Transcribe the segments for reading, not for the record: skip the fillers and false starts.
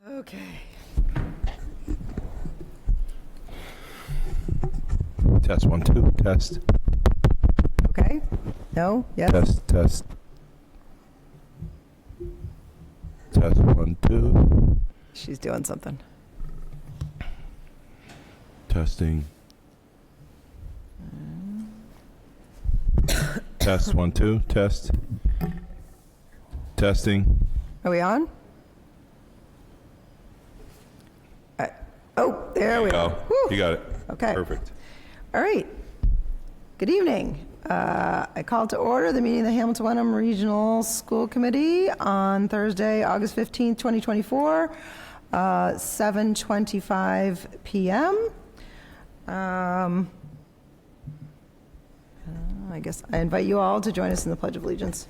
Okay. Test 1 2 test. Okay. No? Yes? Test. Test 1 2. She's doing something. Testing. Test 1 2 test. Testing. Are we on? Oh, there we Go. go. Whew. You got it. Okay. Perfect. All right. Good evening. I call to order the meeting of the Hamilton Wenham Regional School Committee on Thursday, August 15th, 2024, 7:25 p.m. I guess I invite you all to join us in the Pledge of Allegiance.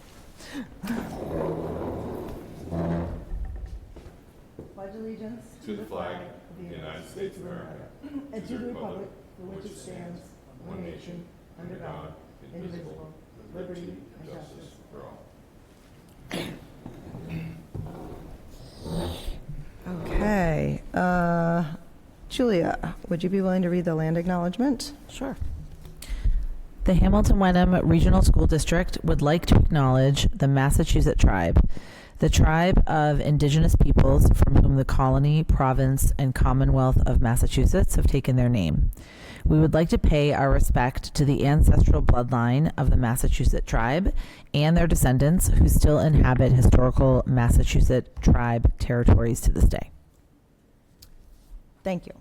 Pledge allegiance To the flag of the United States of America, and to the republic for which it stands, one nation, under God, indivisible, with liberty and justice for all. Okay. Julia, would you be willing to read the land acknowledgement? Sure. The Hamilton Wenham Regional School District would like to acknowledge the Massachusetts tribe, the tribe of indigenous peoples from whom the colony, province, and Commonwealth of Massachusetts have taken their name. We would like to pay our respect to the ancestral bloodline of the Massachusetts tribe and their descendants who still inhabit historical Massachusetts tribe territories to this day. Thank you.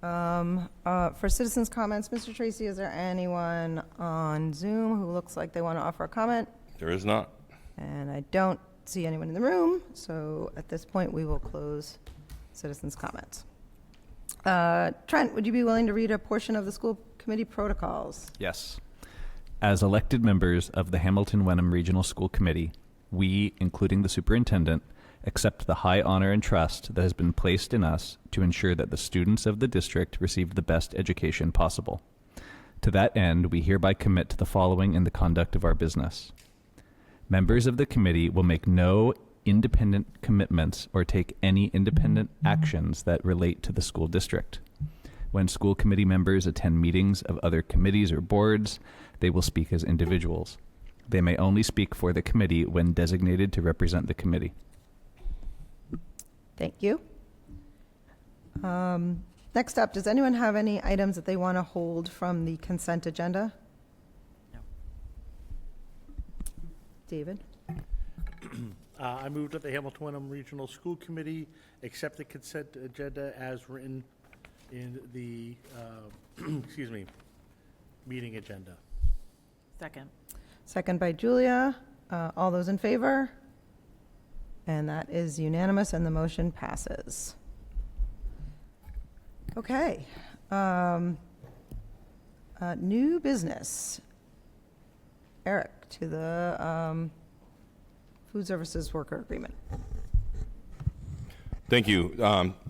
For citizens' comments, Mr. Tracy, is there anyone on Zoom who looks like they want to offer a comment? There is not. And I don't see anyone in the room, so at this point, we will close citizens' comments. Trent, would you be willing to read a portion of the school committee protocols? Yes. As elected members of the Hamilton Wenham Regional School Committee, we, including the superintendent, accept the high honor and trust that has been placed in us to ensure that the students of the district receive the best education possible. To that end, we hereby commit to the following in the conduct of our business. Members of the committee will make no independent commitments or take any independent actions that relate to the school district. When school committee members attend meetings of other committees or boards, they will speak as individuals. They may only speak for the committee when designated to represent the committee. Thank you. Next up, does anyone have any items that they want to hold from the consent agenda? No. David? I moved that the Hamilton Wenham Regional School Committee accept the consent agenda as written in the, meeting agenda. Second. Second by Julia. All those in favor? And that is unanimous, and the motion passes. Okay. New business. Eric, to the food services worker agreement. Thank you.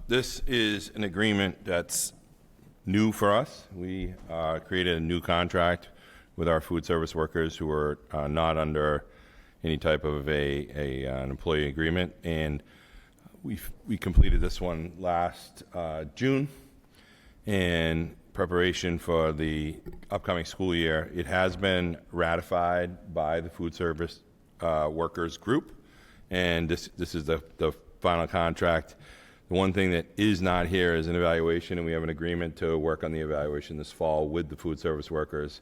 This is an agreement that's new for us. We created a new contract with our food service workers who are not under any type of an employee agreement, and we completed this one last June in preparation for the upcoming school year. It has been ratified by the food service workers group, and this is the final contract. The one thing that is not here is an evaluation, and we have an agreement to work on the evaluation this fall with the food service workers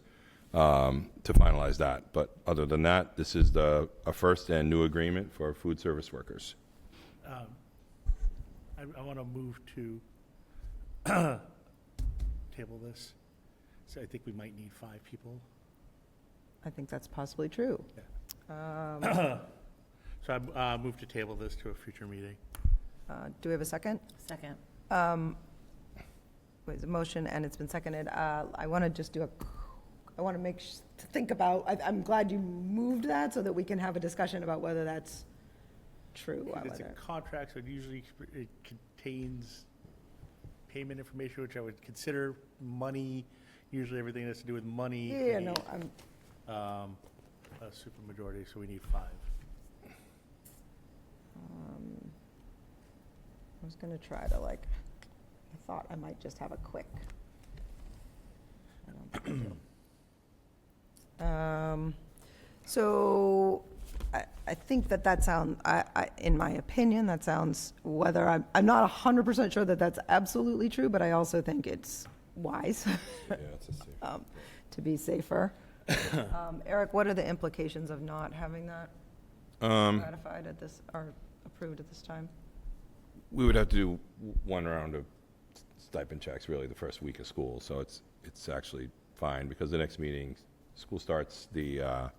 to finalize that. But other than that, this is a first and new agreement for food service workers. I want to move to table this. So I think we might need 5 people. I think that's possibly true. So I move to table this to a future meeting. Do we have a second? Second. Wait, the motion, and it's been seconded. I want to just I want to to think about, I'm glad you moved that so that we can have a discussion about whether that's true. It's a contract, so it contains payment information, which I would consider money. Usually everything has to do with money. Yeah, no, A super majority, so we need 5. was gonna try to I thought I might just have a quick. I don't think I do. So I think that sounds, in my opinion, that sounds, whether I'm not 100% sure that that's absolutely true, but I also think it's wise Yeah, it's a safe. to be safer. Eric, what are the implications of not having that ratified at this, or approved at this time? We would have to do one round of stipend checks really the first week of school, so it's actually fine, because the next meeting, school starts the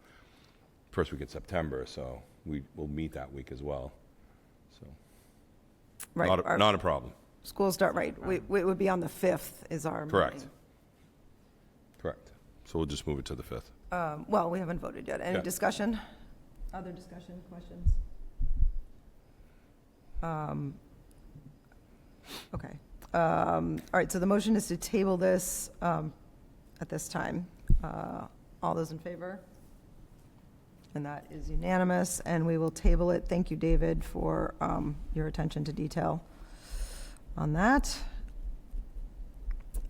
first week in September, so we will meet that week as well. So, Right, our not a problem. schools start, right, we would be on the 5th is our meeting. Correct. Correct. So we'll just move it to the 5th. Well, we haven't voted yet. Any Yeah. discussion? Other discussion, questions? Okay. All right, so the motion is to table this at this time. All those in favor? And that is unanimous, and we will table it. Thank you, David, for your attention to detail on that.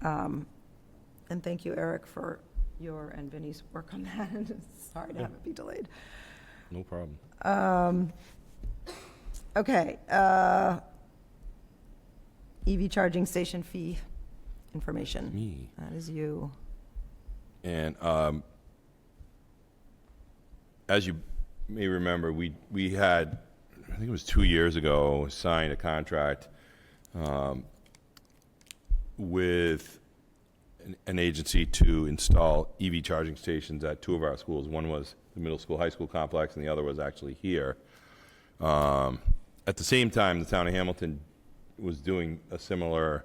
And thank you, Eric, for your and Vinnie's work on that. Sorry to have it be delayed. No problem. Okay. EV charging station fee information. Me. That is you. And as you may remember, we had, I think it was 2 years ago, signed a contract with an agency to install EV charging stations at 2 of our schools. One was the middle school, high school complex, and the other was actually here. At the same time, the town of Hamilton was doing a similar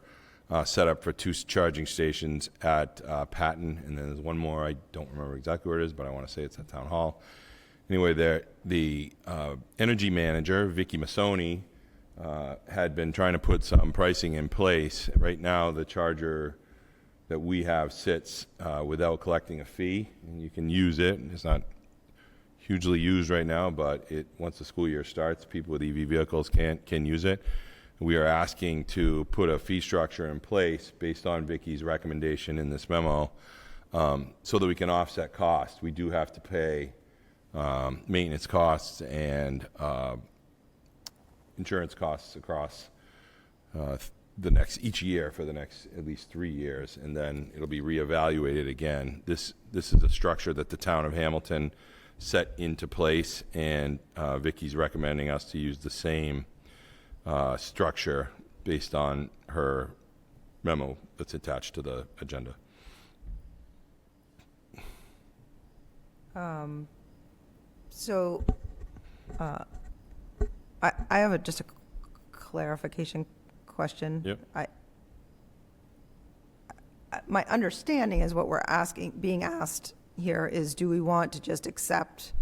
setup for 2 charging stations at Patton, and then there's one more, I don't remember exactly where it is, but I want to say it's at Town Hall. Anyway, the energy manager, Vicky Massoni, had been trying to put some pricing in place. Right now, the charger that we have sits without collecting a fee, and you can use it. It's not hugely used right now, but once the school year starts, people with EV vehicles can use it. We are asking to put a fee structure in place based on Vicky's recommendation in this memo, so that we can offset costs. We do have to pay maintenance costs and insurance costs across each year for the next at least 3 years, and then it'll be reevaluated again. This is a structure that the town of Hamilton set into place, and Vicky's recommending us to use the same structure based on her memo that's attached to the agenda. So, I have just a clarification question. Yep. My understanding is what we're being asked here is, do we want to just accept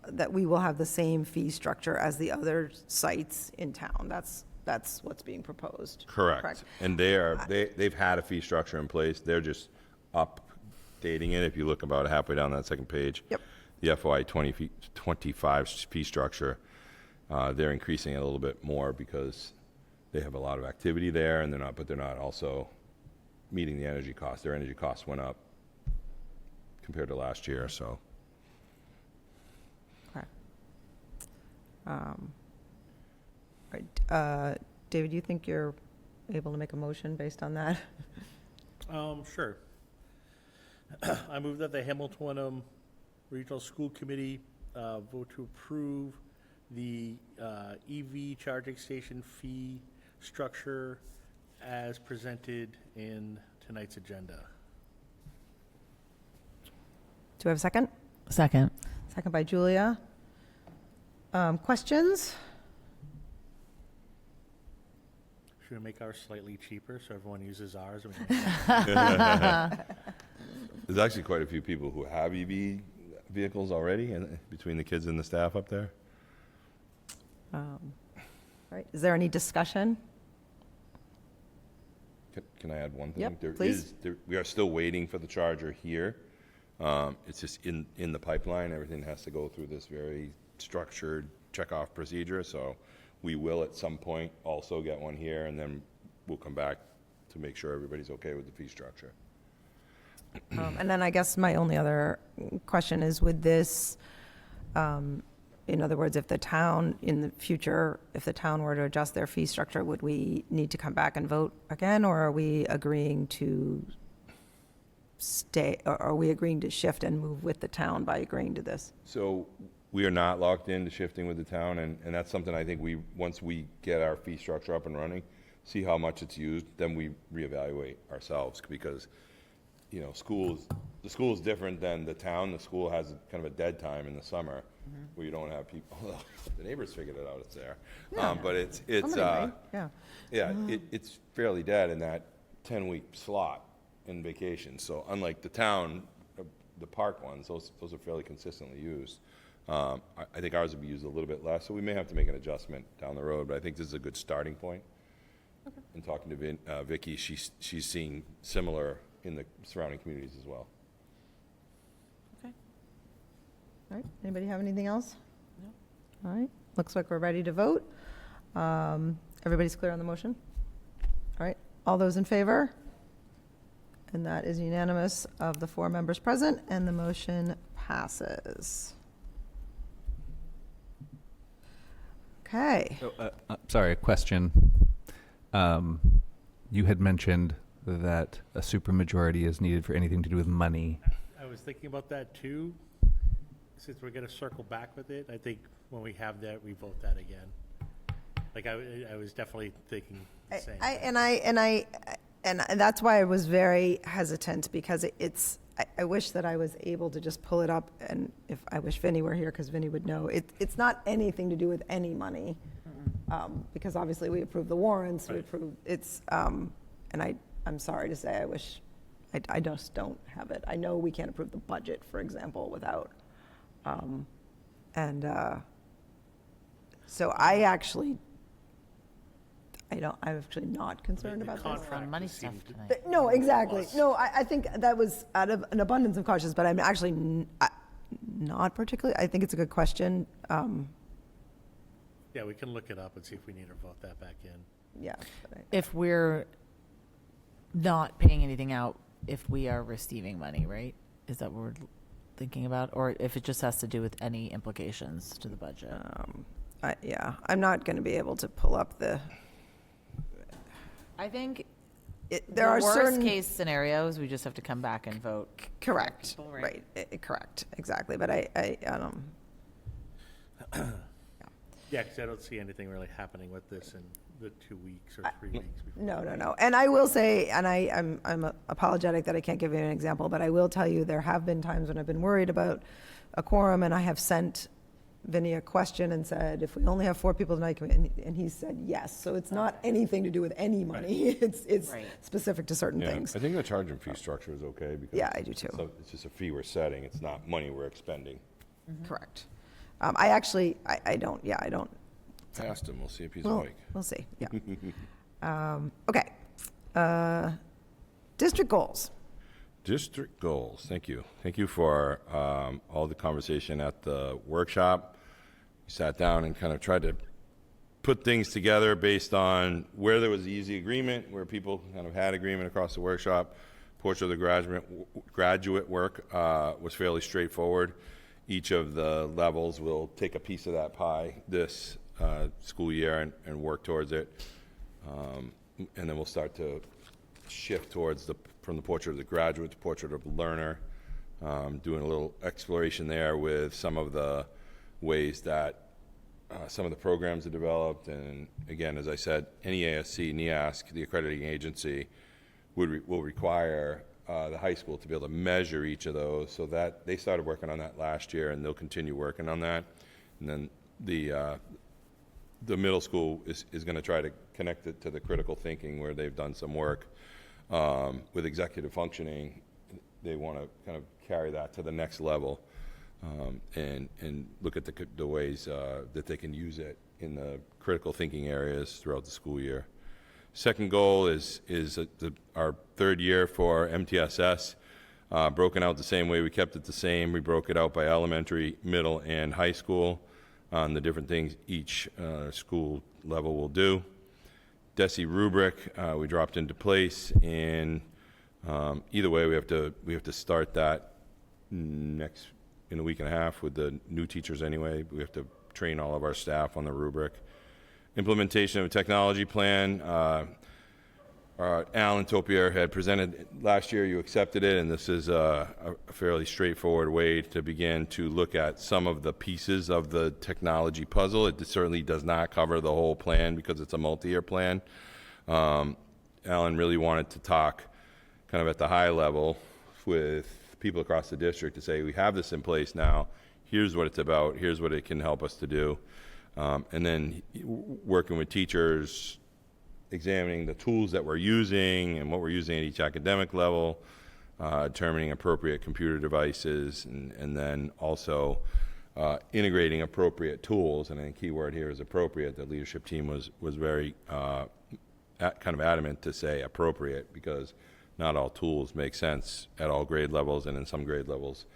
that we will have the same fee structure as the other sites in town? That's what's being proposed. Correct. And they've had a fee structure in place. They're just updating it. If you look about halfway down that second page. Yep. The FY 25 fee structure, they're increasing it a little bit more because they have a lot of activity there, and they're not also meeting the energy costs. Their energy costs went up compared to last year, so. Okay. Right. David, do you think you're able to make a motion based on that? Sure. I move that the Hamilton Wenham Regional School Committee vote to approve the EV charging station fee structure as presented in tonight's agenda. Do I have a second? Second. Second by Julia. Questions? Should we make ours slightly cheaper so everyone uses ours? There's actually quite a few people who have EV vehicles already, and between the kids and the staff up there. Right. Is there any discussion? Can I add one thing? Yep, There please. we are still waiting for the charger here. It's just in the pipeline. Everything has to go through this very structured checkoff procedure, so We will at some point also get one here, and then we'll come back to make sure everybody's okay with the fee structure. And then I guess my only other question is, with this, in other words, if the town, in the future, if the town were to adjust their fee structure, would we need to come back and vote again, or are we agreeing to stay, or are we agreeing to shift and move with the town by agreeing to this? So we are not locked into shifting with the town, and that's something I think once we get our fee structure up and running, see how much it's used, then we reevaluate ourselves, because, you know, the school is different than the town. The school has kind of a dead time in the summer where you don't have people, the neighbors figured it out, it's there. But it's Somebody might, yeah. yeah, it's fairly dead in that 10-week slot in vacation. So unlike the town, the park ones, those are fairly consistently used. I think ours would be used a little bit less, so we may have to make an adjustment down the road, but I think this is a good starting point. In talking to Vicky, she's seeing similar in the surrounding communities as well. Okay. All right, anybody have anything else? No. All right, looks like we're ready to vote. Everybody's clear on the motion? All right, all those in favor? And that is unanimous of the 4 members present, and the motion passes. Okay. So, sorry, a question. You had mentioned that a supermajority is needed for anything to do with money. I was thinking about that too. Since we're gonna circle back with it, I think when we have that, we vote that again. Like, I was definitely thinking the same. And that's why I was very hesitant, because I wish that I was able to just pull it up, and I wish Vinny were here, because Vinny would know. It's not anything to do with any money, because obviously we approved the warrants, we Right. approved, and I'm sorry to say, I wish, I just don't have it. I know we can't approve the budget, for example, without, so I'm actually not concerned The about this. contract money just stuff seemed- tonight. No, exactly. Plus. No, I think that was out of an abundance of caution, but I'm actually not particularly, I think it's a good question. Yeah, we can look it up and see if we need to vote that back in. Yeah. but If we're not paying anything out, if we are receiving money, right? Is that what we're thinking about? Or if it just has to do with any implications to the budget? Yeah, I'm not going to be able to pull up I think there are worst certain. case scenarios, we just have to come back and vote. Correct, people, right, correct, exactly, but I don't, Yeah, because I don't see anything really happening with this in the 2 weeks or 3 weeks before. no. And I will say, and I'm apologetic that I can't give you an example, but I will tell you, there have been times when I've been worried about a quorum, and I have sent Vinny a question and said, if we only have 4 people tonight, and he said yes. So it's not anything to do with any money. It's Right. specific to certain Yeah, things. I think the charge and fee structure is okay, because Yeah, I do too. so it's just a fee we're setting, it's not money we're expending. Correct. I actually, I don't. Ask him, we'll see if he's We'll, awake. we'll see, yeah. Okay. District goals. District goals, thank you. Thank you for all the conversation at the workshop. We sat down and kind of tried to put things together based on where there was easy agreement, where people kind of had agreement across the workshop. Portrait of the graduate work was fairly straightforward. Each of the levels will take a piece of that pie this school year and work towards it. And then we'll start to shift towards from the portrait of the graduate to portrait of the learner, doing a little exploration there with some of the ways that some of the programs are developed. And again, as I said, NEASC, NEASC, the accrediting agency, will require the high school to be able to measure each of those, so that they started working on that last year, and they'll continue working on that. And then the middle school is going to try to connect it to the critical thinking, where they've done some work with executive functioning. They want to kind of carry that to the next level, and look at the ways that they can use it in the critical thinking areas throughout the school year. Second goal is our 3rd year for MTSS, broken out the same way. We kept it the same. We broke it out by elementary, middle, and high school. on the different things each school level will do. DESI rubric we dropped into place, and either way we have to start that next in a week and a half with the new teachers anyway. We have to train all of our staff on the rubric. Implementation of a technology plan. Alan Topier had presented last year. You accepted it, and this is a fairly straightforward way to begin to look at some of the pieces of the technology puzzle. It certainly does not cover the whole plan because it's a multi-year plan. Alan really wanted to talk kind of at the high level with people across the district to say, we have this in place now. Here's what it's about. Here's what it can help us to do. And then working with teachers, examining the tools that we're using and what we're using at each academic level, determining appropriate computer devices, and then also integrating appropriate tools. And a key word here is appropriate. The leadership team was very kind of adamant to say appropriate, because not all tools make sense at all grade levels, and in some grade levels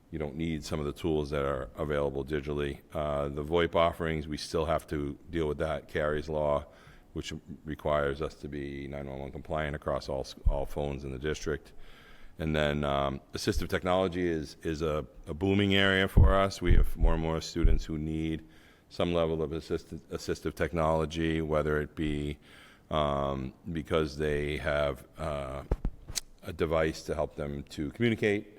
you don't need some of the tools that are available digitally. The VoIP offerings, we still have to deal with that Carey's law, which requires us to be 911 compliant across all phones in the district. And then assistive technology is a booming area for us. We have more and more students who need some level of assistive technology, whether it be because they have a device to help them to communicate,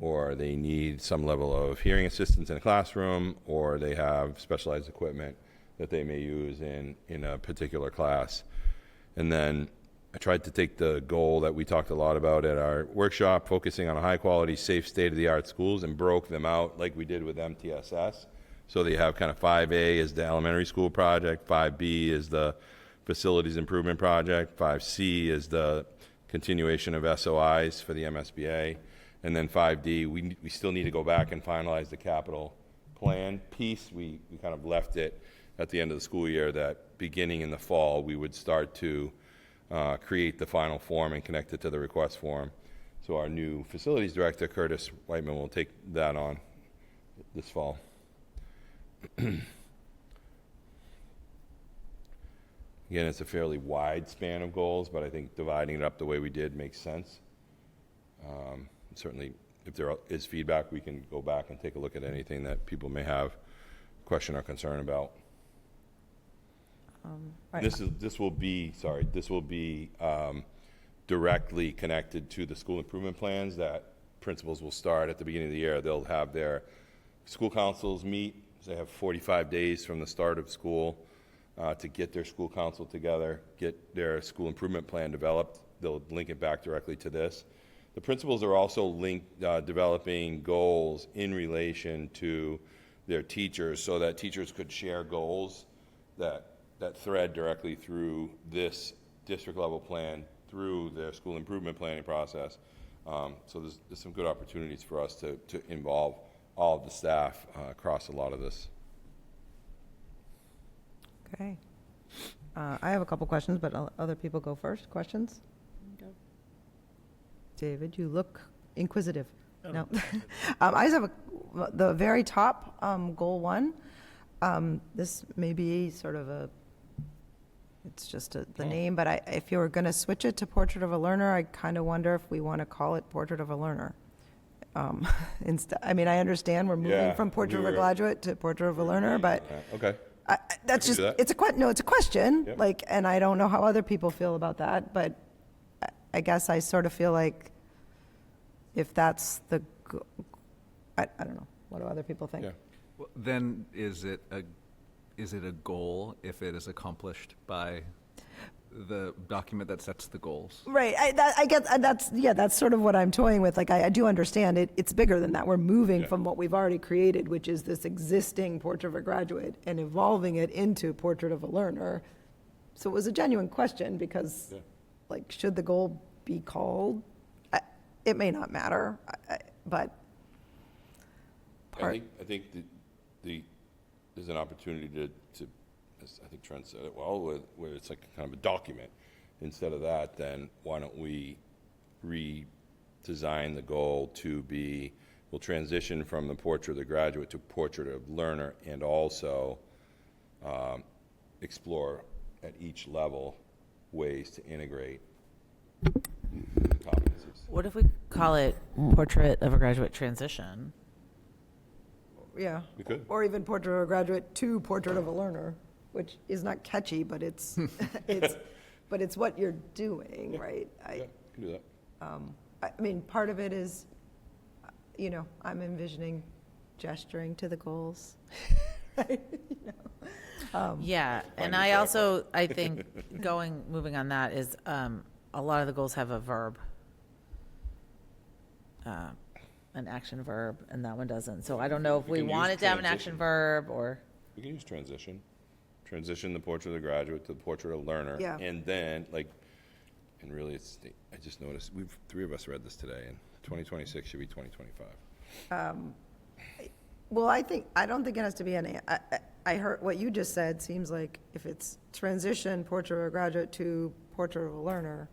or they need some level of hearing assistance in a classroom, or they have specialized equipment that they may use in a particular class. And then I tried to take the goal that we talked a lot about at our workshop, focusing on a high-quality, safe, state-of-the-art schools, and broke them out like we did with MTSS. So they have kind of 5A is the elementary school project, 5B is the facilities improvement project, 5C is the continuation of SOIs for the MSBA, and then 5D, we still need to go back and finalize the capital plan piece. We kind of left it at the end of the school year that beginning in the fall, we would start to create the final form and connect it to the request form. So our new facilities director, Curtis Whiteman, will take that on this fall. Again, it's a fairly wide span of goals, but I think dividing it up the way we did makes sense. Certainly, if there is feedback, we can go back and take a look at anything that people may have question or concern about. Right. This will be directly connected to the school improvement plans that principals will start at the beginning of the year. They'll have their school councils meet. They have 45 days from the start of school to get their school council together, get their school improvement plan developed. They'll link it back directly to this. The principals are also developing goals in relation to their teachers, so that teachers could share goals that thread directly through this district level plan through their school improvement planning process. So there's some good opportunities for us to involve all of the staff across a lot of this. Okay. I have a couple questions, but other people go first. Questions? David, you look inquisitive. No. I just have the very top, goal 1. This may be sort of it's just the name, but if you were going to switch it to Portrait of a Learner, I kind of wonder if we want to call it Portrait of a Learner. Instead, I mean, I understand we're moving from Portrait of a Graduate to Portrait of a Learner, but Okay. that's just, that. it's a question, Yep. like, and I don't know how other people feel about that, but I guess I sort of feel like if that's I don't know, what do other people think? Yeah. Well, then is it a goal if it is accomplished by the document that sets the goals? Right, I get, that's sort of what I'm toying with, like, I do understand it's bigger than that, we're moving Yeah. from what we've already created, which is this existing Portrait of a Graduate, and evolving it into Portrait of a Learner. So it was a genuine question, because, Yeah. like, should the goal be called? It may not matter, but I think there's an opportunity to, as I think Trent said it well, where it's like kind of a document. Instead of that, then why don't we redesign the goal to be will transition from the portrait of the graduate to portrait of learner, and also explore at each level ways to integrate competencies. What if we call it Portrait of a Graduate Transition? Yeah. We could. Or even portrait of a graduate to portrait of a learner, which is not catchy, but it's, but it's what you're doing, right? Yeah, can do that. I mean, part of it is, you know, I'm envisioning gesturing to the goals, right? You know? Yeah, and your I track also, I think, moving on that is, a lot of the goals have a verb, an action verb, and that one doesn't. So I don't know if We we can use wanted to have an action transition. verb or, We can use transition. Transition the portrait of the graduate to the portrait of learner. Yeah. And then, like, and really, I just noticed, three of us read this today, and 2026 should be 2025. Well, I don't think it has to be I heard, what you just said seems like if it's transition, portrait of a graduate to portrait of a learner,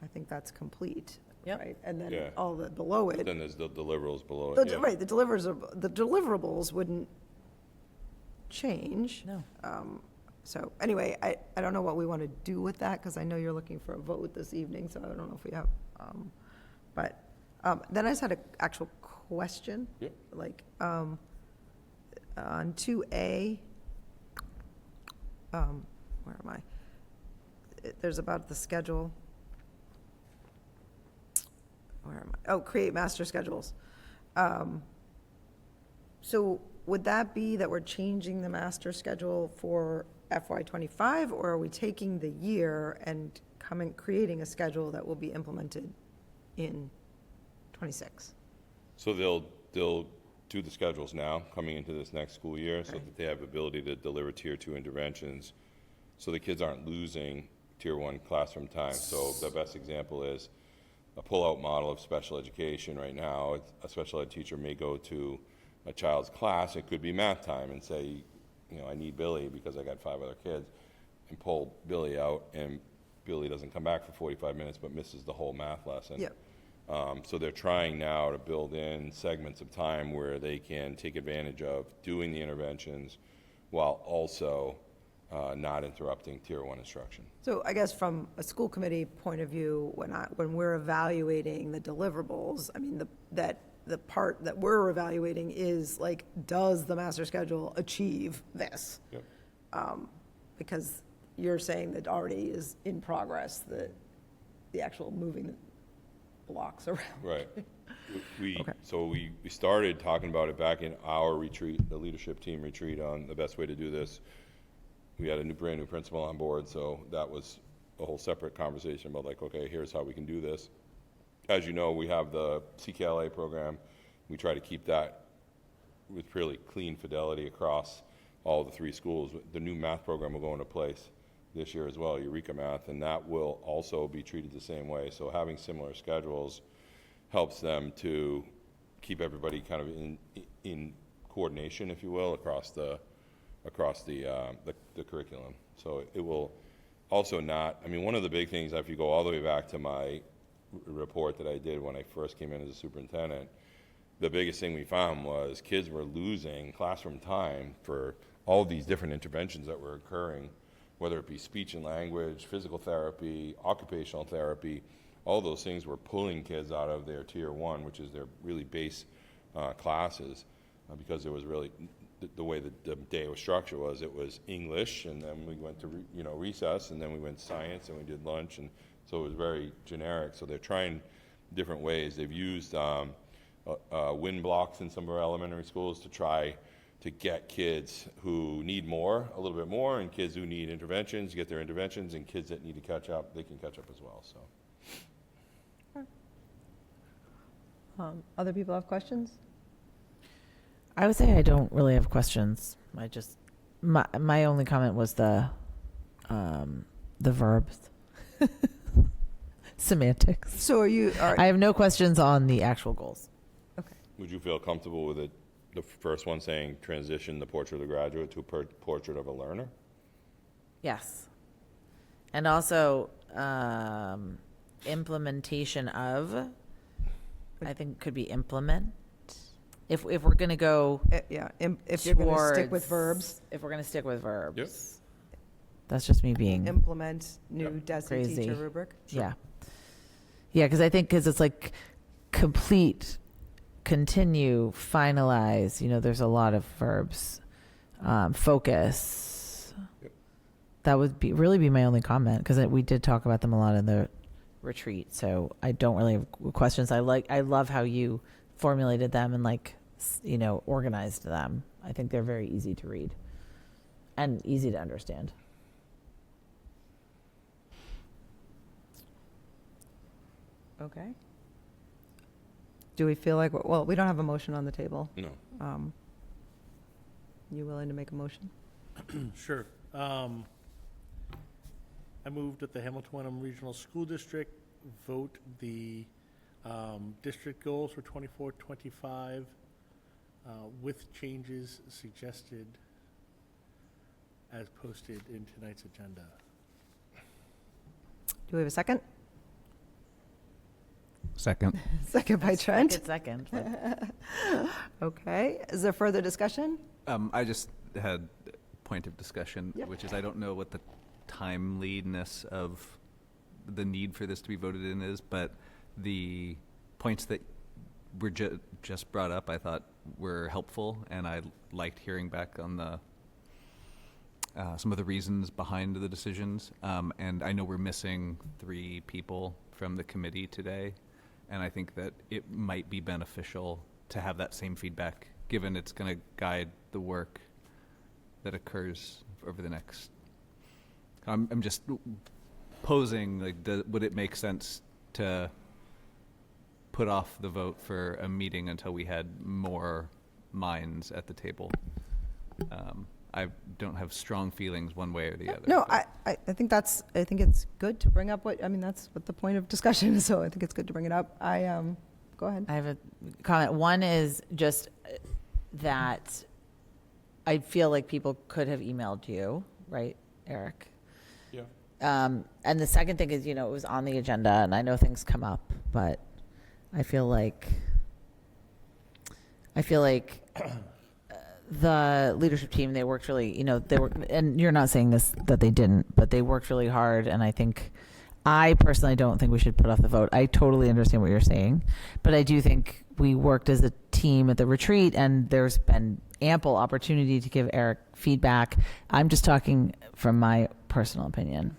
I think that's complete, Yep. right? And then Yeah. all the below it. Then there's the deliverables below The- it. Yeah. Right, the deliverables wouldn't change. no. So anyway, I don't know what we want to do with that, because I know you're looking for a vote this evening, so I don't know if we have, but, then I just had an actual question. Yep. Like, on 2A, where am I? There's about the schedule. Where am I? Oh, create master schedules. So would that be that we're changing the master schedule for FY '25, or are we taking the year and creating a schedule that will be implemented in '26? So they'll do the schedules now, coming into this next school year, so that they have ability to deliver Tier 2 interventions, so the kids aren't losing Tier 1 classroom time. So the best example is a pull-out model of special education right now. A special ed teacher may go to a child's class, it could be math time, and say, you know, I need Billy because I got 5 other kids, and pull Billy out, and Billy doesn't come back for 45 minutes but misses the whole math lesson. Yep. So they're trying now to build in segments of time where they can take advantage of doing the interventions while also not interrupting Tier 1 instruction. So I guess from a school committee point of view, when we're evaluating the deliverables, I mean, the part that we're evaluating is like, does the master schedule achieve this? Yep. Because you're saying that already is in progress, the actual moving the blocks around. Right. Okay. So we started talking about it back in our retreat, the leadership team retreat, on the best way to do this. We had a brand new principal on board, so that was a whole separate conversation about like, okay, here's how we can do this. As you know, we have the CKLA program. We try to keep that with really clean fidelity across all the 3 schools. The new math program will go into place this year as well, Eureka Math, and that will also be treated the same way. So having similar schedules helps them to keep everybody kind of in coordination, if you will, across the curriculum. So it will also not, I mean, one of the big things, if you go all the way back to my report that I did when I first came in as a superintendent, the biggest thing we found was kids were losing classroom time for all these different interventions that were occurring, whether it be speech and language, physical therapy, occupational therapy. All those things were pulling kids out of their Tier 1, which is their really base classes, because it was really, the way that the day was structured was, it was English, and then we went to recess, and then we went to science, and we did lunch, and so it was very generic. So they're trying different ways. They've used win blocks in some of our elementary schools to try to get kids who need more, a little bit more, and kids who need interventions, get their interventions, and kids that need to catch up, they can catch up as well, so. Other people have questions? I would say I don't really have questions. I just, my only comment was the verbs. Semantics. So I have no questions on the actual goals. okay. Would you feel comfortable with it, the first one saying transition the portrait of the graduate to a portrait of a learner? Yes. And also, implementation of, I think could be implement. If we're going to go Yeah, if you're going to stick with towards- verbs, If we're going to stick with verbs. Yep. That's just me being, implement new Yep. DESI Crazy. teacher rubric. yeah. Yeah, because I think, because it's like complete, continue, finalize, there's a lot of verbs. Focus. Yep. That would really be my only comment, because we did talk about them a lot in the retreat, so I don't really have questions. I love how you formulated them and organized them. I think they're very easy to read and easy to understand. Okay. Do we feel like, well, we don't have a motion on the table. No. You willing to make a motion? Sure. I moved that the Hamilton Wenham Regional School District vote the district goals for 24-25 with changes suggested as posted in tonight's agenda. Do we have a second? Second. Second by Trent. Second. Okay. Is there further discussion? I just had a point of discussion, Yep. which is I don't know what the timeliness of the need for this to be voted in is, but the points that were just brought up I thought were helpful, and I liked hearing back on the some of the reasons behind the decisions. And I know we're missing 3 people from the committee today, and I think that it might be beneficial to have that same feedback, given it's going to guide the work that occurs over the next. I'm just posing, would it make sense to put off the vote for a meeting until we had more minds at the table? I don't have strong feelings one way or the other. No, but- I think I think it's good to bring up that's what the point of discussion is, so I think it's good to bring it up. Go ahead. I have a comment. One is just that I feel like people could have emailed you, right, Eric? Yeah. And the second thing is, it was on the agenda, and I know things come up, but I feel like the leadership team, they worked really, and you're not saying this, that they didn't, but they worked really hard. And I personally don't think we should put off the vote. I totally understand what you're saying, but I do think we worked as a team at the retreat, and there's been ample opportunity to give Eric feedback. I'm just talking from my personal opinion.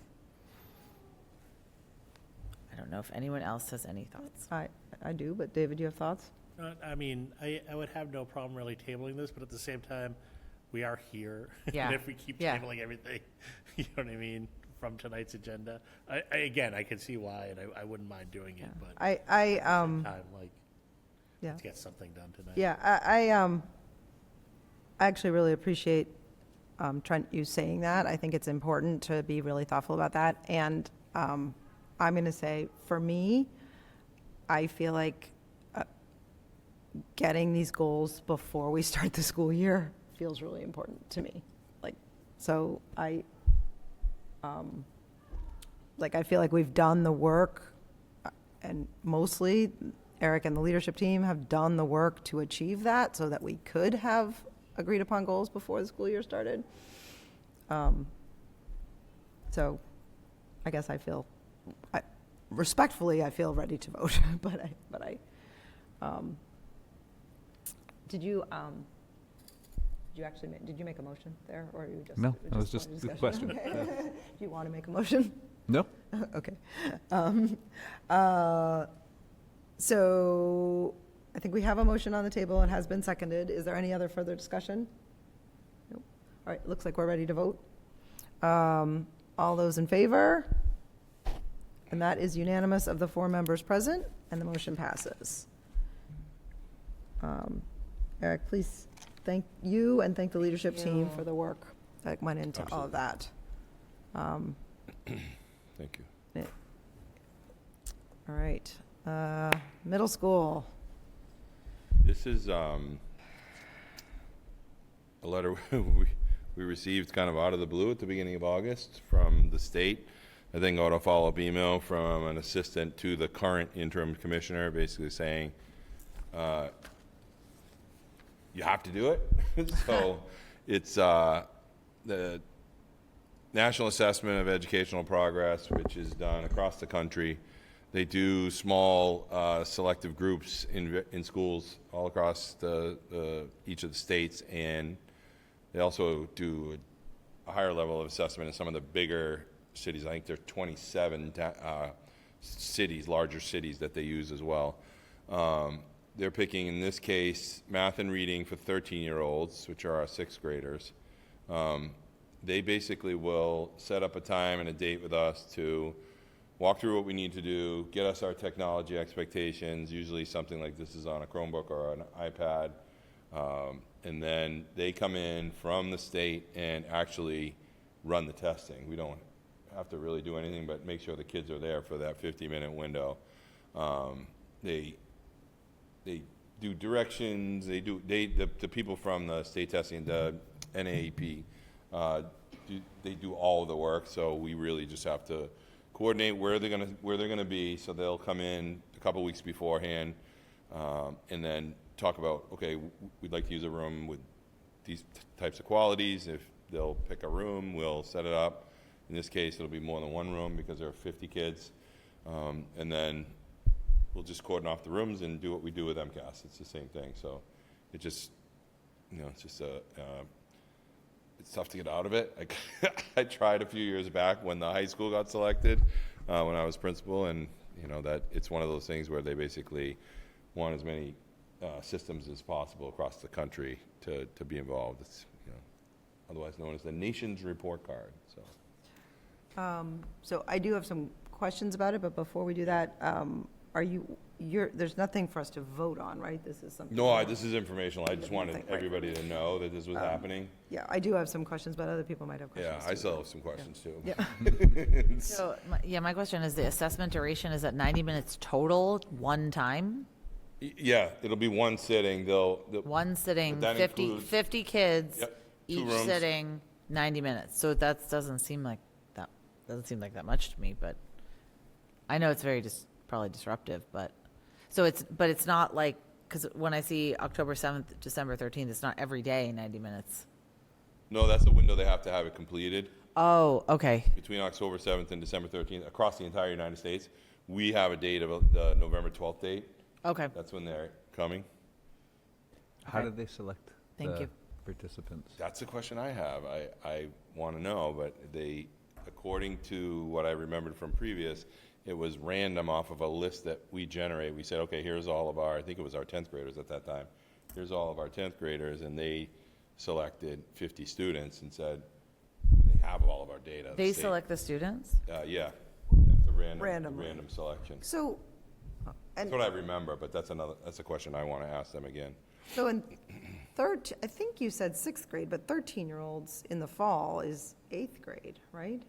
I don't know if anyone else has any thoughts. I do, but David, do you have thoughts? I would have no problem really tabling this, but at the same time, we are here. Yeah. And if we keep Yeah. tabling everything, you know what I mean, from tonight's agenda, I can see why, and I wouldn't mind doing it, but at the same time, Yeah. let's get something done tonight. Yeah, I actually really appreciate Trent, you saying that. I think it's important to be really thoughtful about that. And I'm going to say, for me, I feel like getting these goals before we start the school year feels really important to me. So I feel like we've done the work, and mostly Eric and the leadership team have done the work to achieve that so that we could have agreed upon goals before the school year started. So I guess respectfully, I feel ready to vote, but did you make a motion there, or you just? No, that was point just of the discussion? question. Okay. Do you want to make a motion? No? Okay. So I think we have a motion on the table and has been seconded. Is there any other further discussion? Nope. All right, looks like we're ready to vote. All those in favor? And that is unanimous of the 4 members present, and the motion passes. Eric, please thank you and thank the leadership team for the work that went into all of that. Thank you. All right, middle school. This is a letter we received kind of out of the blue at the beginning of August from the state. I then got a follow-up email from an assistant to the current interim commissioner, basically saying, you have to do it. So it's the National Assessment of Educational Progress, which is done across the country. They do small selective groups in schools all across each of the states, and they also do a higher level of assessment in some of the bigger cities. I think there are 27 cities, larger cities, that they use as well. They're picking, in this case, math and reading for 13-year-olds, which are our 6th graders. They basically will set up a time and a date with us to walk through what we need to do, get us our technology expectations. Usually something like this is on a Chromebook or an iPad. And then they come in from the state and actually run the testing. We don't have to really do anything but make sure the kids are there for that 50-minute window. They do directions. The people from the state testing, the NAEP, they do all of the work. So we really just have to coordinate where they're gonna be. So they'll come in a couple weeks beforehand, and then talk about, okay, we'd like to use a room with these types of qualities. If they'll pick a room, we'll set it up. In this case, it'll be more than one room because there are 50 kids, and then we'll just cordon off the rooms and do what we do with MCAS. It's the same thing. So it just, it's just it's tough to get out of it. I tried a few years back when the high school got selected, when I was principal, and that it's one of those things where they basically want as many systems as possible across the country to be involved. It's otherwise known as the nation's report card. So I do have some questions about it, but before we do that, there's nothing for us to vote on, right? This is something. No, this is informational. I just wanted everybody to know that this was happening. Yeah, I do have some questions, but other people might have questions. Yeah, I still have some questions too. Yeah. So, my question is, the assessment duration is at 90 minutes total, one time? Yeah, it'll be one sitting. One sitting, But that 50, includes- 50 kids, Yep, 2 each rooms. sitting 90 minutes. So that doesn't seem like that much to me, but I know it's very probably disruptive, but it's not like, because when I see October 7th, December 13th, it's not every day 90 minutes. No, that's the window they have to have it completed. Oh, okay. Between October 7th and December 13th, across the entire United States. We have a date of the November 12th date. Okay. That's when they're coming. How did they select Thank the you. participants? That's a question I have. I want to know, but according to what I remembered from previous, it was random off of a list that we generate. We said, okay, here's all of I think it was our 10th graders at that time. Here's all of our 10th graders, and they selected 50 students and said, they have all of our data. They The state- select the students? Yeah, it's a Randomly. random selection. So, That's what I remember, but that's a question I want to ask them again. so in I think you said 6th grade, but 13-year-olds in the fall is 8th grade, right?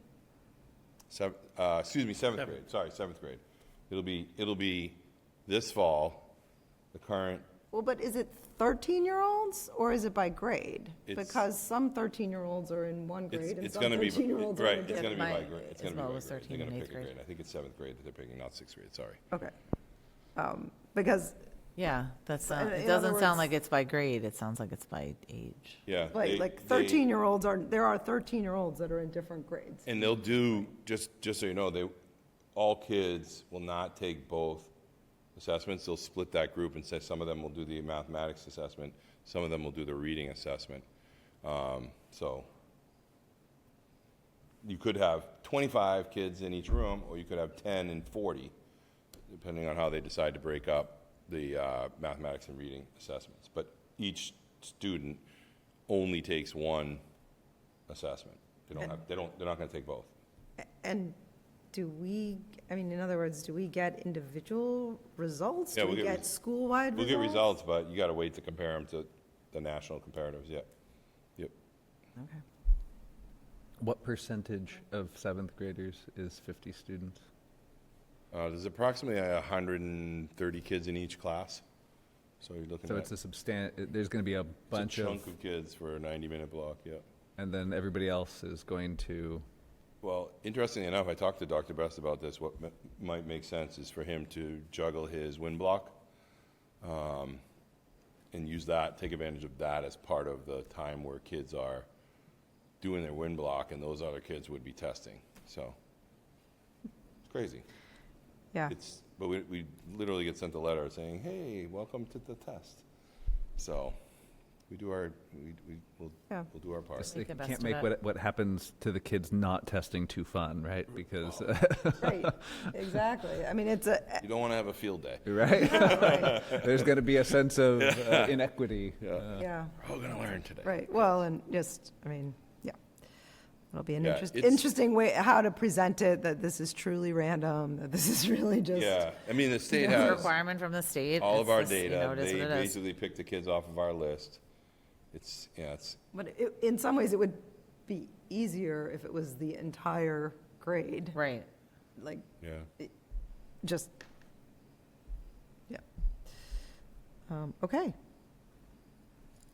Excuse me, 7th grade. Sorry, 7th grade. It'll be this fall, the current. Well, but is it 13-year-olds or is it by grade? It's- Because some 13-year-olds are in one grade and It's some going to be 13-year-olds are right. in It's going to be My- by grade. It's going to be Isabel by was grade. 13 They're going in to 8th pick a grade. grade. I think it's 7th grade that they're picking, not 6th grade. Sorry. Okay. Because, Yeah, it in other doesn't sound words- like it's by grade. It sounds like it's by age. Yeah. like 13-year-olds there are 13-year-olds that are in different grades. And they'll do just so you know, all kids will not take both assessments. They'll split that group and say some of them will do the mathematics assessment, some of them will do the reading assessment. So you could have 25 kids in each room, or you could have 10 and 40, depending on how they decide to break up the mathematics and reading assessments. But each student only takes one assessment. They're not going to take both. And in other words, do we get individual results? Yeah, Do we we'll get get school-wide We'll results? get results, but you got to wait to compare them to the national comparatives. Yep. Okay. What percentage of 7th graders is 50 students? There's approximately 130 kids in each class. So you're looking So at it's there's going to be a bunch a of, chunk of kids for a 90-minute block. Yeah. and then everybody else is going to, Well, interestingly enough, I talked to Dr. Best about this. What might make sense is for him to juggle his wind block and use that, take advantage of that as part of the time where kids are doing their wind block, and those other kids would be testing. So it's crazy. Yeah. But we literally get sent a letter saying, "Hey, welcome to the test." So we do we'll do our part. Just Make the you best can't of make it. what happens to the kids not testing too fun, right? Because Right, exactly. I mean, it's a, You don't want to have a field day. right, right, there's going to be a sense of inequity. yeah, We're all going to learn today. right. Well, and just, I mean, yeah. It'll be an Yeah, it's- interesting way, how to present it, that this is truly random, that this is really just. Yeah, I mean, the state It's a has requirement from the state. all of our It's just, data. it is They what it is. basically pick the kids off of our list. It's But in some ways, it would be easier if it was the entire grade, Right. like, yeah. just, yeah. Okay.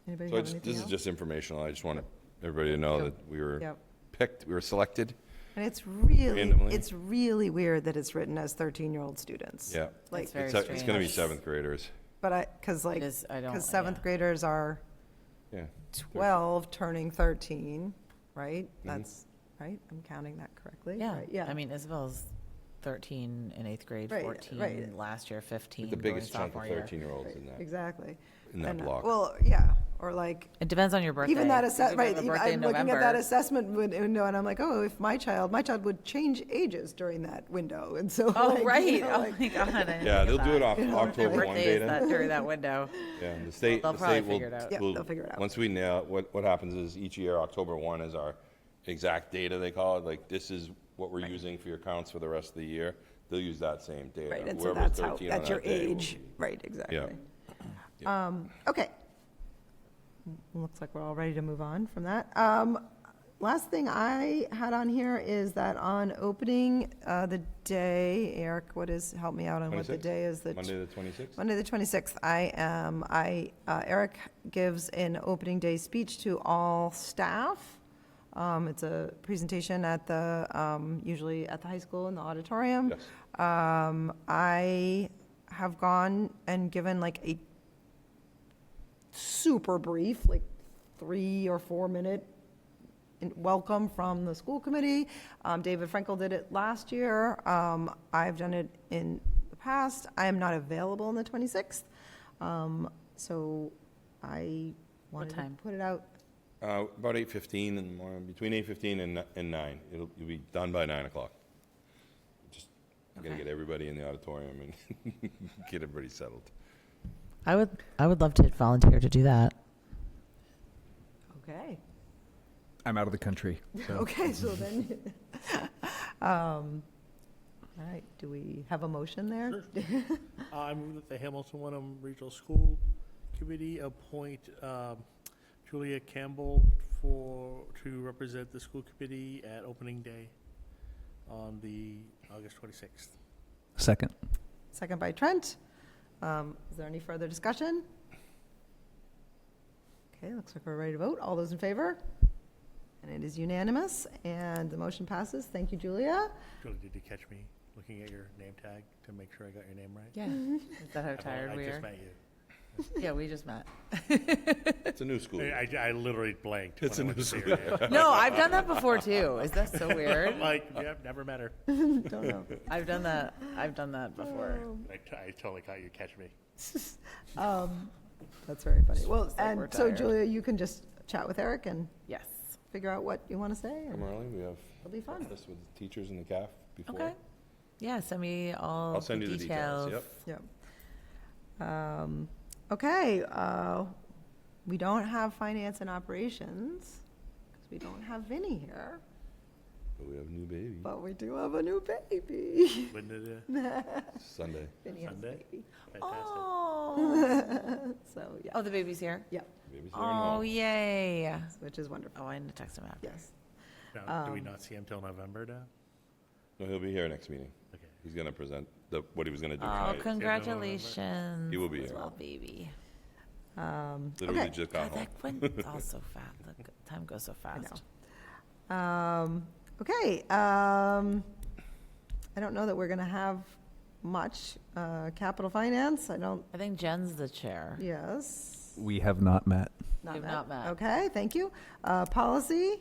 Anybody So have anything this is else? just informational. I just want everybody to know that we were Yep. picked, we were selected. And it's Randomly. really weird that it's written as 13-year-old students. Yeah. Like, It's very It's going to be strange. seventh graders. but because like, It is, I don't, because seventh graders are Yeah. 12 turning 13, right? Mm-hmm. That's, right? I'm counting that correctly? Yeah. Right, yeah. I mean, Isabel's 13 in 8th grade, Right, 14 right. last year, 15 The going biggest chunk of sophomore year. 13-year-olds Right, in that exactly. And, block. Well, yeah, or like, It depends on your birthday. even that If you assessment, right, have a even- birthday in I'm looking at that November, assessment window, and I'm like, oh, if my child would change ages during that window, and so. Oh, like, you right. know, Oh, like- my God. I didn't Yeah, think of they'll do it that. off You know, October their 1 Birthday is data. that during that window. Yeah, and the state, They'll the probably state figure it out. Yeah, will, they'll figure it out. once we nail, what happens is each year, October 1 is our exact data, they call it, like, this is what we're using for your counts for the rest of the year. They'll use that same data. Right, and so Whoever's that's how, 13 on that's your that day will age, be- right, exactly. Yeah. Okay. Looks like we're all ready to move on from that. Last thing I had on here is that on opening the day, Eric, help me out on what the 26th? day is. Monday the 26th? Monday, the 26th, Eric gives an opening day speech to all staff. It's a presentation at usually at the high school in the auditorium. Yes. I have gone and given like a super brief, like 3 or 4 minute welcome from the school committee. David Frankel did it last year. I've done it in the past. I am not available on the 26th. So I wanted to time? put it out. About 8:15 in the morning, between 8:15 and 9. You'll be done by 9 o'clock. Just gotta Okay. get everybody in the auditorium and get everybody settled. I would love to volunteer to do that. Okay. I'm out of the country. So. Okay, so then, all right, do we have a motion there? I move that the Hamilton Wenham Regional School Committee appoint Julia Campbell to represent the school committee at opening day on the August 26th. Second. Second by Trent. Is there any further discussion? Okay, looks like we're ready to vote. All those in favor? And it is unanimous, and the motion passes. Thank you, Julia. Julie, did you catch me looking at your name tag to make sure I got your name right? Yeah. Is that how tired we I are? just met you. Yeah, we just met. It's a new school. I literally blanked. It's when a I went new to see school. her. No, I've done that before too. Is that so weird? I'm like, yep, never met her. Don't know. I've done that before. I totally caught you catch me. That's very funny. Well, Looks like we're and so tired. Julia, you can just chat with Eric and Yes. figure out what you want to say, Come and early, we have it'll be fun. breakfast with the teachers in the CAF before. Okay. Yeah, send me all I'll send the you the details, yep. Yep. Okay, we don't have finance and operations, because we don't have Vinny here, But we have a new baby, but we do have a new baby. When did it? Sunday. Vinny has a Sunday? baby. Fantastic. Oh. So, yeah, Oh, the baby's here? yeah, Baby's here and Oh, home. yay. which is wonderful, Oh, I need to text him after. yes. Now, do we not see him till November now? No, he'll be here next meeting. Okay. He's gonna present what he was gonna do Oh, tonight. congratulations. He will be This here. little baby. Literally Okay. just got God, home. that went all so fast. The time goes so fast. Okay, I don't know that we're going to have much. Capital Finance, I don't, I think Jen's the chair. yes. We have not met. We have not met. Okay, thank you. Policy?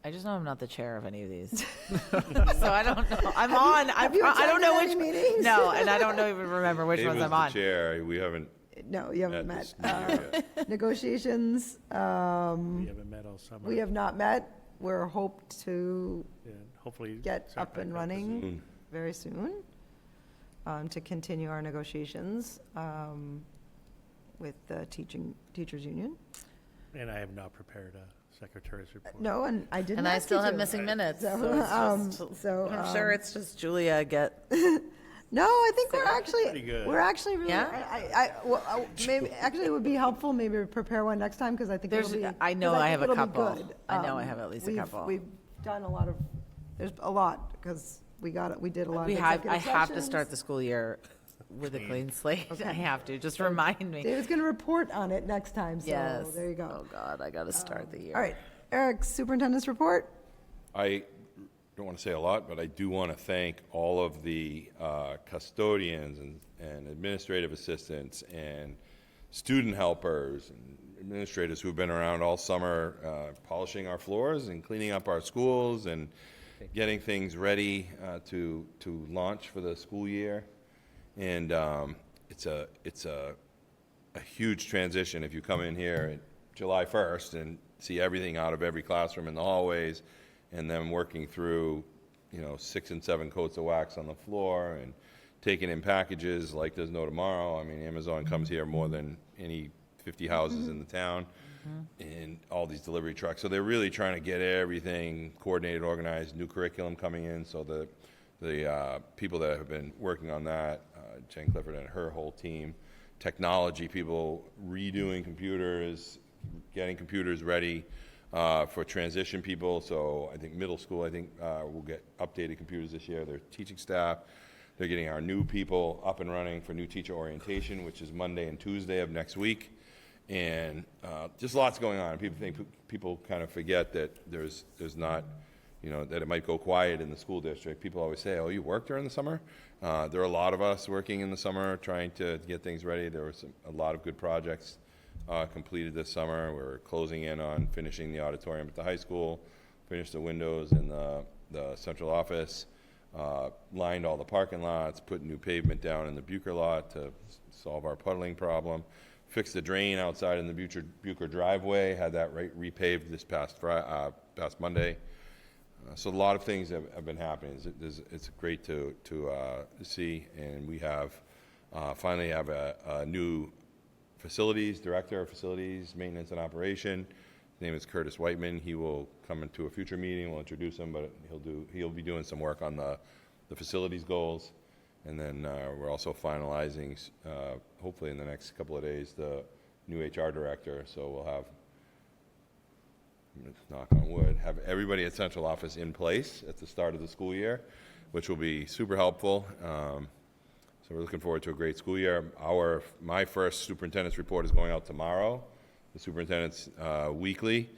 I just know I'm not the chair of any of these. So I don't know. I'm on. Have you I don't know attended which. any meetings? No, and I don't even remember which Dave ones was I'm the on. chair. We haven't No, you haven't met met. this new year yet. Negotiations, We haven't met all summer. we have not met. We're hoped to Yeah, hopefully. get start up and back running Soon. very soon to continue our negotiations with the teachers union. And I have not prepared a secretary's report. No, and I didn't And I ask still you have to. missing minutes. So, So, so, I'm sure it's just Julia get. No, I think we're actually, Pretty good. we're actually really, Yeah? maybe, actually it would be helpful maybe to prepare one next time because I think it'll There's- be. I know 'cause I think have a it'll be couple. good. I know I have at least a we've- couple. We've done a lot of, there's a lot because we did a lot of We have. I executive have to sessions. start the school year with a clean slate. I have to. Just remind me. David's going to report on it next time, so Yes. there you go. Oh God, I got to start the year. All right, Eric, superintendent's report? I don't want to say a lot, but I do want to thank all of the custodians and administrative assistants and student helpers and administrators who've been around all summer polishing our floors and cleaning up our schools and getting things ready to launch for the school year. And it's a huge transition if you come in here July 1st and see everything out of every classroom in the hallways, and then working through, 6 and 7 coats of wax on the floor and taking in packages like there's no tomorrow. I mean, Amazon comes here more than any 50 houses in the town, and all these delivery trucks. So they're really trying to get everything coordinated, organized, new curriculum coming in, so the people that have been working on that, Jen Clifford and her whole team, technology people redoing computers, getting computers ready for transition people. So I think middle school, will get updated computers this year. Their teaching staff, they're getting our new people up and running for new teacher orientation, which is Monday and Tuesday of next week. And just lots going on. People kind of forget that there's not, that it might go quiet in the school district. People always say, "Oh, you work during the summer?" There are a lot of us working in the summer trying to get things ready. There were a lot of good projects completed this summer. We're closing in on finishing the auditorium at the high school, finished the windows in the central office, lined all the parking lots, put new pavement down in the Bucher lot to solve our puddling problem, fixed the drain outside in the Bucher driveway, had that repaved this past Monday. So a lot of things have been happening. It's great to see, and we have finally have a new facilities director of facilities maintenance and operation. His name is Curtis Whiteman. He will come into a future meeting. We'll introduce him, but he'll be doing some work on the facilities goals. And then we're also finalizing, hopefully in the next couple of days, the new HR director. So we'll have, knock on wood, have everybody at central office in place at the start of the school year, which will be super helpful. So we're looking forward to a great school year. My first superintendent's report is going out tomorrow, the superintendent's weekly.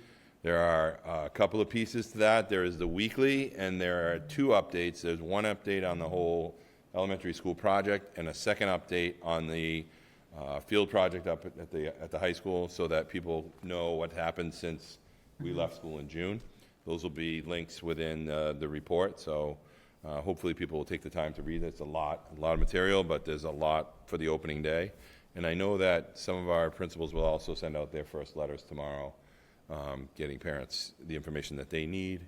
There are a couple of pieces to that. There is the weekly, and there are 2 updates. There's one update on the whole elementary school project, and a second update on the field project up at the high school, so that people know what happened since we left school in June. Those will be links within the report, so hopefully people will take the time to read it. It's a lot of material, but there's a lot for the opening day. And I know that some of our principals will also send out their first letters tomorrow, getting parents the information that they need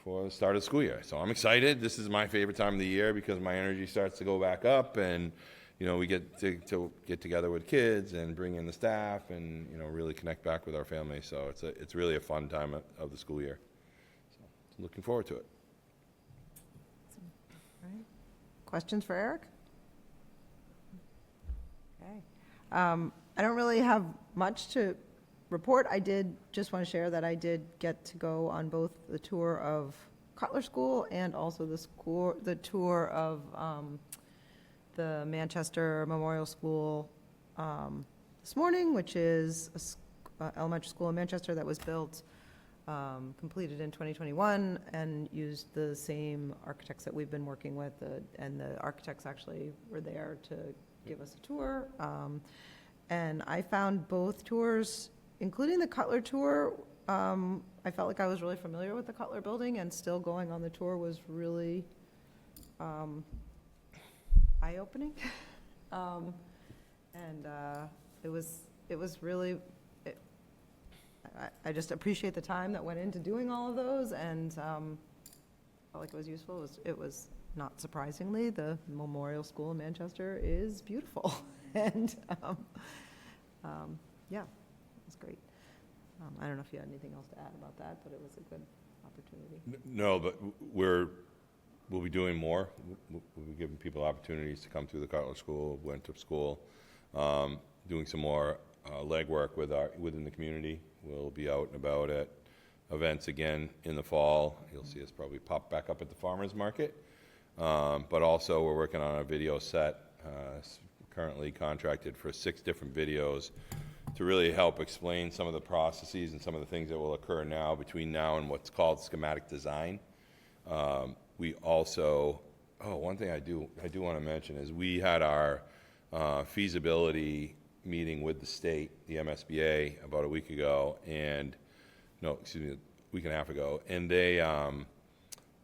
for the start of the school year. So I'm excited. This is my favorite time of the year because my energy starts to go back up, and we get to get together with kids and bring in the staff and really connect back with our families. So it's really a fun time of the school year. So looking forward to it. Questions for Eric? Okay. I don't really have much to report. I did just want to share that I did get to go on both the tour of Cutler School and also the tour of the Manchester Memorial School this morning, which is an elementary school in Manchester that was built completed in 2021 and used the same architects that we've been working with, and the architects actually were there to give us a tour. And I found both tours, including the Cutler tour, I felt like I was really familiar with the Cutler building, and still going on the tour was really eye-opening. And it was really, I just appreciate the time that went into doing all of those, and felt like it was useful. It was not surprisingly, the Memorial School in Manchester is beautiful. And yeah, it was great. I don't know if you had anything else to add about that, but it was a good opportunity. No, but we'll be doing more. We'll be giving people opportunities to come through the Cutler School, Winthrop School, doing some more legwork within the community. We'll be out and about at events again in the fall. You'll see us probably pop back up at the farmers market. But also we're working on a video set, currently contracted for 6 different videos to really help explain some of the processes and some of the things that will occur now between now and what's called schematic design. We also, one thing I do want to mention is we had our feasibility meeting with the state, the MSBA, about a week ago, and a week and a half ago, and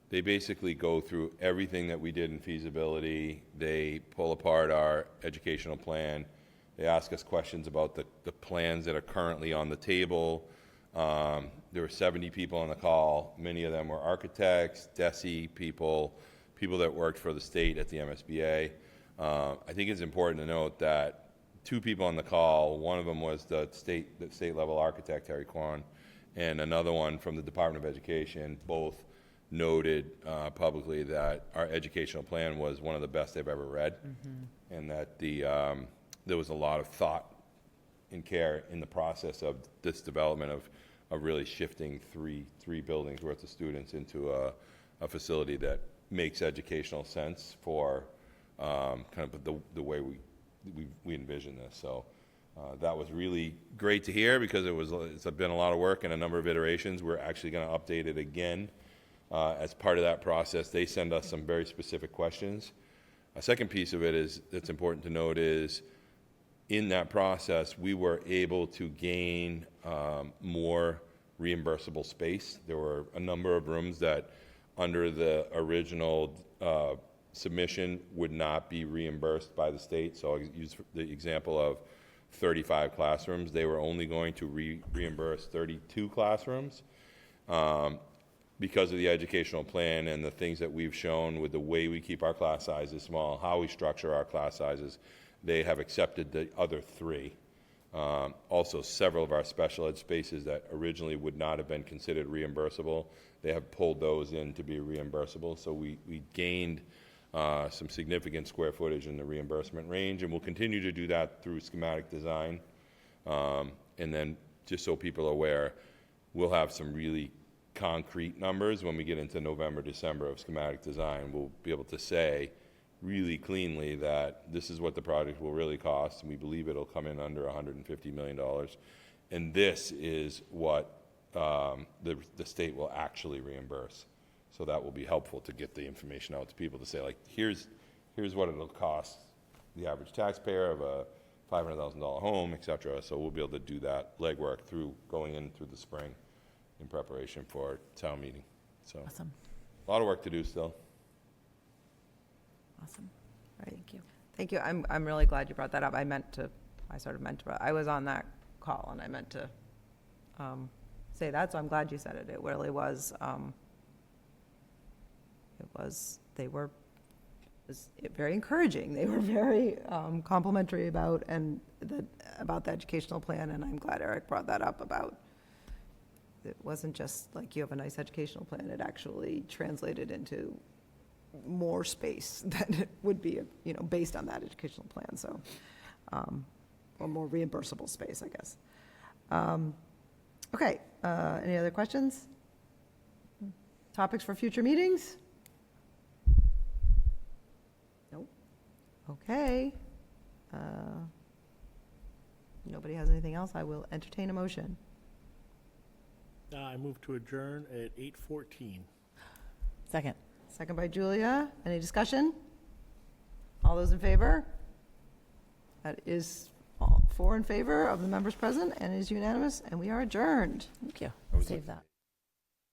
they basically go through everything that we did in feasibility. They pull apart our educational plan. They ask us questions about the plans that are currently on the table. There were 70 people on the call. Many of them were architects, DESE people that worked for the state at the MSBA. I think it's important to note that 2 people on the call, one of them was the state level architect, Harry Kwan, and another one from the Department of Education, both noted publicly that our educational plan was one of the best they've ever read, and that there was a lot of thought and care in the process of this development of really shifting three buildings worth of students into a facility that makes educational sense for kind of the way we envision this. So that was really great to hear, because it's been a lot of work and a number of iterations. We're actually going to update it again. As part of that process, they send us some very specific questions. A second piece of it that's important to note is, in that process, we were able to gain more reimbursable space. There were a number of rooms that, under the original submission, would not be reimbursed by the state. So I'll use the example of 35 classrooms. They were only going to reimburse 32 classrooms. Because of the educational plan and the things that we've shown with the way we keep our class sizes small, how we structure our class sizes, they have accepted the other 3. Also, several of our special ed spaces that originally would not have been considered reimbursable, they have pulled those in to be reimbursable. So we gained some significant square footage in the reimbursement range, and we'll continue to do that through schematic design. And then, just so people are aware, we'll have some really concrete numbers when we get into November, December of schematic design. We'll be able to say really cleanly that this is what the project will really cost, and we believe it'll come in under $150 million. And this is what the state will actually reimburse. So that will be helpful to get the information out to people to say, like, here's what it'll cost the average taxpayer of a $500,000 home, et cetera. So we'll be able to do that legwork going in through the spring in preparation for town meeting. So Awesome. a lot of work to do still. Awesome. Right. Thank you. Thank you. I'm really glad you brought that up. I was on that call, and I meant to say that, so I'm glad you said it. It really was, they were very encouraging. They were very complimentary about the educational plan, and I'm glad Eric brought that up about, it wasn't just like you have a nice educational plan, it actually translated into more space that would be, based on that educational plan, so, or more reimbursable space, I guess. Okay, any other questions? Topics for future meetings? Nope. Okay. Nobody has anything else, I will entertain a motion. I move to adjourn at 8:14. Second. Second by Julia. Any discussion? All those in favor? That is all 4 in favor of the members present and is unanimous, and we are adjourned. Thank you. was Save that.